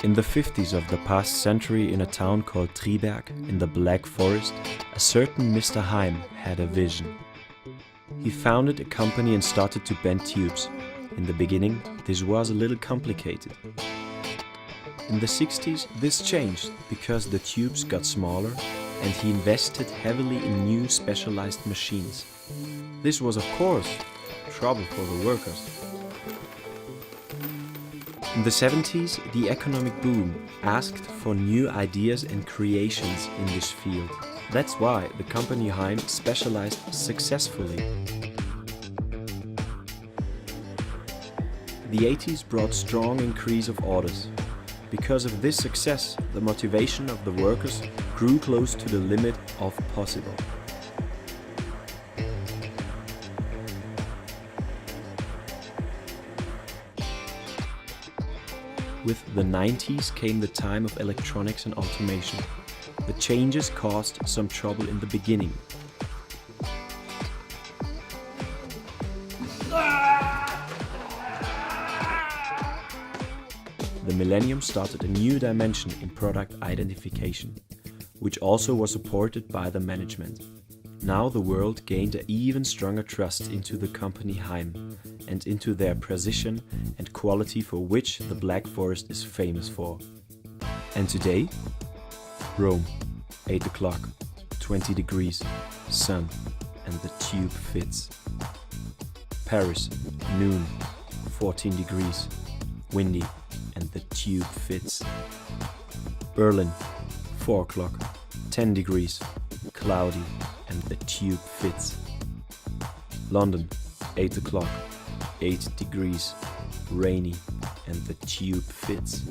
In the 50s of the past century, in a town called Triberg in the Black Forest, a certain Mr. Heim had a vision. He founded a company and started to bend tubes. In the beginning, this was a little complicated. In the 60s, this changed because the tubes got smaller and he invested heavily in new specialized machines. This was, of course, trouble for the workers. In the 70s, the economic boom asked for new ideas and creations in this field. That's why the company Heim specialized successfully. The 80s brought strong increase of orders. Because of this success, the motivation of the workers grew close to the limit of possible. With the 90s came the time of electronics and automation. The changes caused some trouble in the beginning. The millennium started a new dimension in product identification, which also was supported by the management. Now the world gained an even stronger trust into the company Heim and into their precision and quality for which the Black Forest is famous for. And today? Rome, 8 o'clock, 20 degrees, sun, and the tube fits. Paris, noon, 14 degrees, windy, and the tube fits. Berlin, 4 o'clock, 10 degrees, cloudy, and the tube fits. London, 8 o'clock, 8 degrees, rainy, and the tube fits.